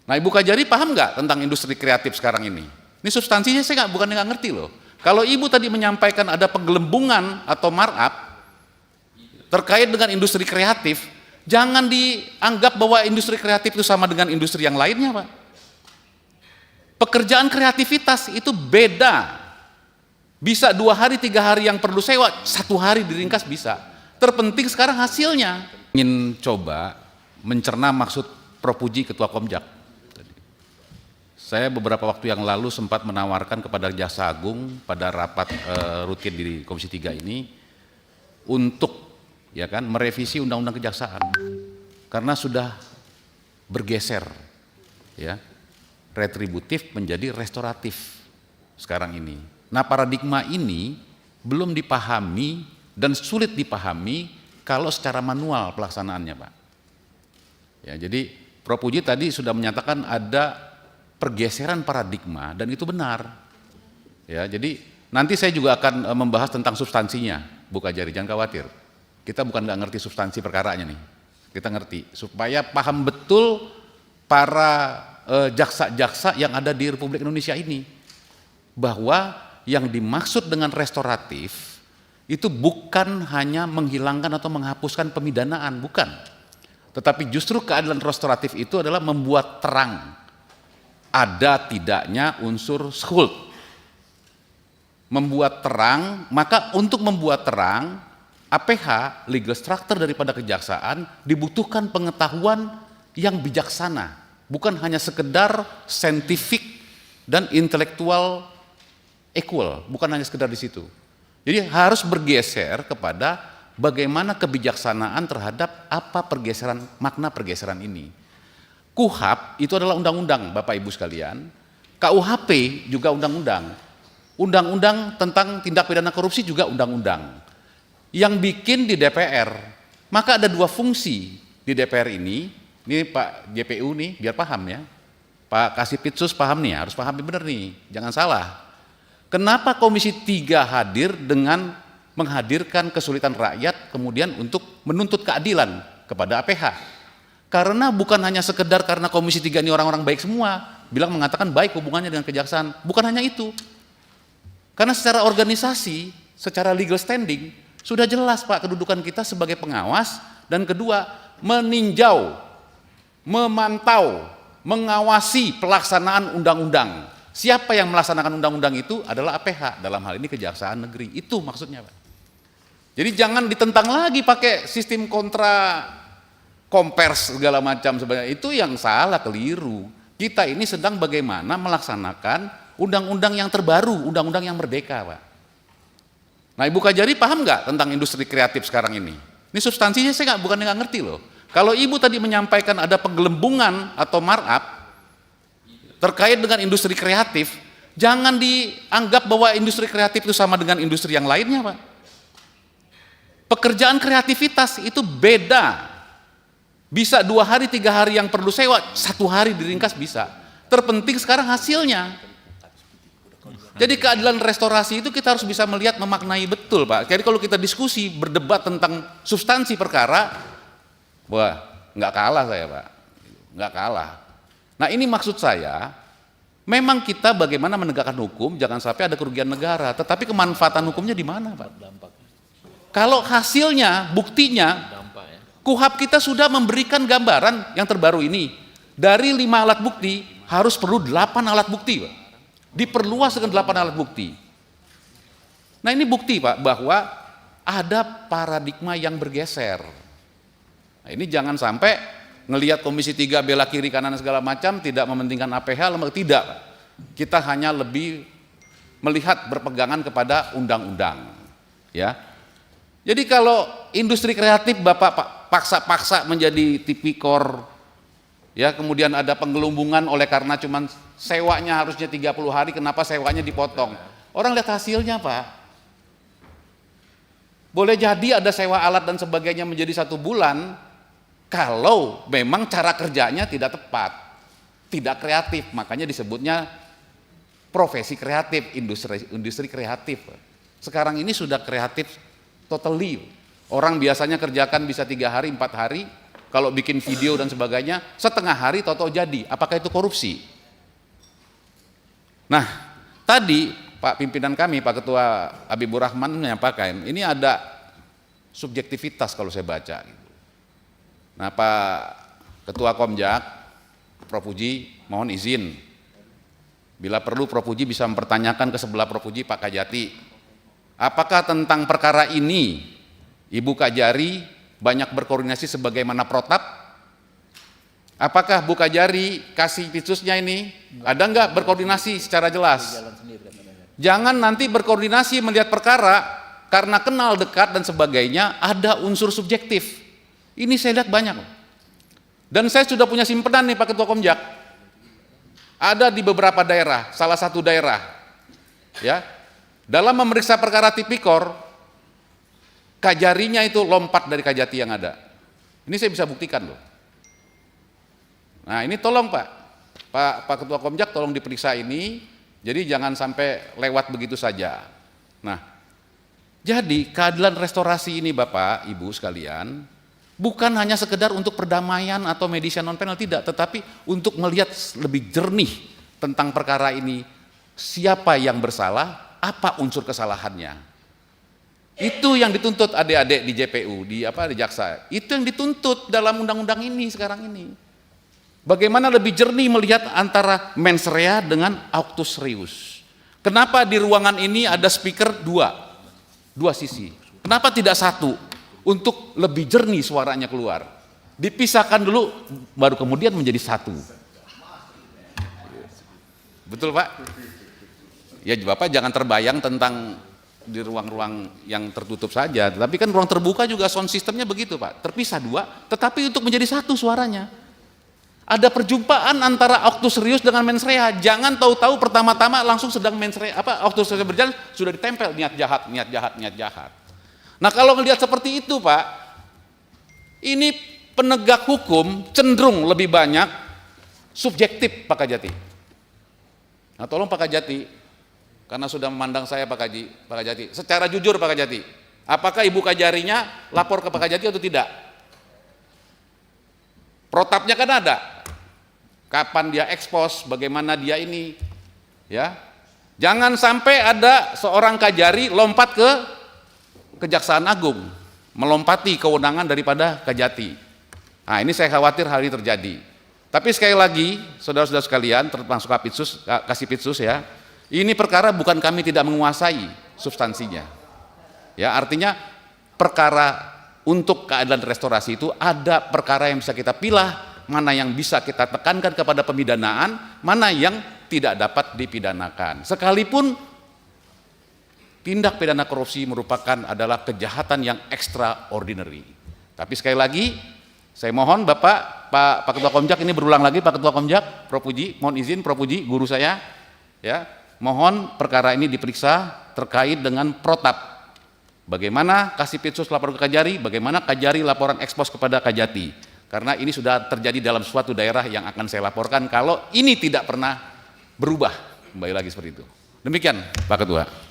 Nah, Ibu Kajari paham nggak tentang industri kreatif sekarang ini? Ini substansinya saya bukan nggak ngerti loh. Kalau Ibu tadi menyampaikan ada penggelembungan atau markup terkait dengan industri kreatif, jangan dianggap bahwa industri kreatif itu sama dengan industri yang lainnya, Pak. Pekerjaan kreativitas itu beda. Bisa 2 hari, 3 hari yang perlu sewa, 1 hari diringkas bisa. Terpenting sekarang hasilnya. Ingin coba mencerna maksud Prof. Puji, Ketua Komjak. Saya beberapa waktu yang lalu sempat menawarkan kepada Jaksa Agung pada rapat rutin di Komisi 3 ini untuk merevisi Undang-Undang Kejaksaan karena sudah bergeser retributif menjadi restoratif sekarang ini. Nah, paradigma ini belum dipahami dan sulit dipahami kalau secara manual pelaksanaannya, Pak. Ya, jadi Prof. Puji tadi sudah menyatakan ada pergeseran paradigma dan itu benar. Ya, jadi nanti saya juga akan membahas tentang substansinya, Bu Kajari, jangan khawatir. Kita bukan nggak ngerti substansi perkaranya nih, kita ngerti supaya paham betul para jaksa-jaksa yang ada di Republik Indonesia ini bahwa yang dimaksud dengan restoratif itu bukan hanya menghilangkan atau menghapuskan pemidanaan, bukan. Tetapi justru keadilan restoratif itu adalah membuat terang ada tidaknya unsur schuld. Membuat terang, maka untuk membuat terang APH, legal structure daripada kejaksaan dibutuhkan pengetahuan yang bijaksana, bukan hanya sekedar scientific dan intelektual equal, bukan hanya sekedar di situ. Jadi harus bergeser kepada bagaimana kebijaksanaan terhadap apa pergeseran, makna pergeseran ini. KUHP itu adalah undang-undang, Bapak Ibu sekalian. KUHP juga undang-undang. Undang-undang tentang tindak pidana korupsi juga undang-undang. Yang bikin di DPR. Maka ada 2 fungsi di DPR ini Pak JPU nih, biar paham ya. Pak Kasipitsus paham nih, harus paham benar nih, jangan salah. Kenapa Komisi 3 hadir dengan menghadirkan kesulitan rakyat kemudian untuk menuntut keadilan kepada APH? Karena bukan hanya sekedar karena Komisi 3 ini orang-orang baik semua, bilang mengatakan baik hubungannya dengan kejaksaan, bukan hanya itu. Karena secara organisasi, secara legal standing, sudah jelas Pak kedudukan kita sebagai pengawas, dan kedua, meninjau, memantau, mengawasi pelaksanaan undang-undang. Siapa yang melaksanakan undang-undang itu adalah APH, dalam hal ini Kejaksaan Negeri, itu maksudnya Pak. Jadi jangan ditentang lagi pakai sistem kontra kompers segala macam sebenarnya, itu yang salah, keliru. Kita ini sedang bagaimana melaksanakan undang-undang yang terbaru, undang-undang yang merdeka, Pak. Nah, Ibu Kajari paham nggak tentang industri kreatif sekarang ini? Ini substansinya saya bukan nggak ngerti loh. Kalau Ibu tadi menyampaikan ada penggelembungan atau markup terkait dengan industri kreatif, jangan dianggap bahwa industri kreatif itu sama dengan industri yang lainnya, Pak. Pekerjaan kreativitas itu beda. Bisa 2 hari, 3 hari yang perlu sewa, 1 hari diringkas bisa. Terpenting sekarang hasilnya. Jadi keadilan restorasi itu kita harus bisa melihat, memaknai betul, Pak. Jadi kalau kita diskusi, berdebat tentang substansi perkara, wah, nggak kalah saya, Pak. Nggak kalah. Nah, ini maksud saya, memang kita bagaimana menegakkan hukum, jangan sampai ada kerugian negara. Tetapi kemanfaatan hukumnya di mana, Pak? Kalau hasilnya, buktinya, KUHP kita sudah memberikan gambaran yang terbaru ini. Dari 5 alat bukti, harus perlu 8 alat bukti, Pak. Diperluas dengan 8 alat bukti. Nah, ini bukti, Pak, bahwa ada paradigma yang bergeser. Nah, ini jangan sampai ngelihat Komisi 3 bela kiri kanan segala macam, tidak mementingkan APH, tidak. Kita hanya lebih melihat berpegangan kepada undang-undang. Ya. Jadi kalau industri kreatif Bapak paksa-paksa menjadi tipikor, ya, kemudian ada penggelembungan oleh karena cuman sewanya harusnya 30 hari, kenapa sewanya dipotong? Orang lihat hasilnya, Pak. Boleh jadi ada sewa alat dan sebagainya menjadi 1 bulan, kalau memang cara kerjanya tidak tepat, tidak kreatif, makanya disebutnya profesi kreatif, industri kreatif. Sekarang ini sudah kreatif totally. Orang biasanya kerjakan bisa 3 hari, 4 hari, kalau bikin video dan sebagainya, setengah hari toto jadi. Apakah itu korupsi? Nah, tadi Pak pimpinan kami, Pak Ketua Habibur Rahman menyampaikan, ini ada subjektivitas kalau saya baca. Nah, Pak Ketua Komjak, Prof. Puji, mohon izin. Bila perlu Prof. Puji bisa mempertanyakan ke sebelah Prof. Puji, Pak Kajati, apakah tentang perkara ini Ibu Kajari banyak berkoordinasi sebagaimana protap? Apakah Bu Kajari kasih pitsusnya ini ada nggak berkoordinasi secara jelas? Jangan nanti berkoordinasi melihat perkara karena kenal dekat dan sebagainya ada unsur subjektif. Ini saya lihat banyak. Dan saya sudah punya simpenan nih Pak Ketua Komjak. Ada di beberapa daerah, salah satu daerah, ya, dalam memeriksa perkara tipikor, Kajarinya itu lompat dari Kajati yang ada. Ini saya bisa buktikan loh. Nah ini tolong Pak Ketua Komjak tolong diperiksa ini. Jadi jangan sampai lewat begitu saja. Nah, jadi keadilan restorasi ini Bapak, Ibu sekalian, bukan hanya sekedar untuk perdamaian atau mediasi non penal, tidak, tetapi untuk melihat lebih jernih tentang perkara ini, siapa yang bersalah, apa unsur kesalahannya. Itu yang dituntut adik-adik di JPU, di jaksa. Itu yang dituntut dalam undang-undang ini sekarang ini. Bagaimana lebih jernih melihat antara mens rea dengan auctus reus. Kenapa di ruangan ini ada speaker dua sisi? Kenapa tidak satu? Untuk lebih jernih suaranya keluar. Dipisahkan dulu, baru kemudian menjadi satu. Betul Pak? Ya Bapak jangan terbayang tentang di ruang-ruang yang tertutup saja. Tapi kan ruang terbuka juga sound systemnya begitu Pak. Terpisah dua, tetapi untuk menjadi satu suaranya. Ada perjumpaan antara auctus reus dengan mens rea. Jangan tahu-tahu pertama-tama langsung sedang mens rea, auctus reus berjalan sudah ditempel niat jahat, niat jahat, niat jahat. Nah kalau melihat seperti itu Pak, ini penegak hukum cenderung lebih banyak subjektif Pak Kajati. Nah tolong Pak Kajati, karena sudah memandang saya Pak Kajati, secara jujur Pak Kajati, apakah Ibu Kajarinya lapor ke Pak Kajati atau tidak? Protapnya kan ada. Kapan dia ekspos, bagaimana dia ini, ya. Jangan sampai ada seorang Kajari lompat ke Kejaksaan Agung, melompati kewenangan daripada Kajati. Nah, ini saya khawatir hal ini terjadi. Tapi sekali lagi, saudara-saudara sekalian, termasuk Kasih Pitsus ya, ini perkara bukan kami tidak menguasai substansinya. Ya, artinya perkara untuk keadilan restorasi itu ada perkara yang bisa kita pilah, mana yang bisa kita tekankan kepada pemidanaan, mana yang tidak dapat dipidanakan. Sekalipun tindak pidana korupsi merupakan adalah kejahatan yang extraordinary. Tapi sekali lagi, saya mohon Bapak, Pak Ketua Komjak ini berulang lagi, Pak Ketua Komjak, Prof. Puji, mohon izin Prof. Puji, guru saya, ya, mohon perkara ini diperiksa terkait dengan protap. Bagaimana Kasih Pitsus lapor ke Kajari, bagaimana Kajari laporan ekspos kepada Kajati. Karena ini sudah terjadi dalam suatu daerah yang akan saya laporkan kalau ini tidak pernah berubah. Kembali lagi seperti itu. Demikian Pak Ketua.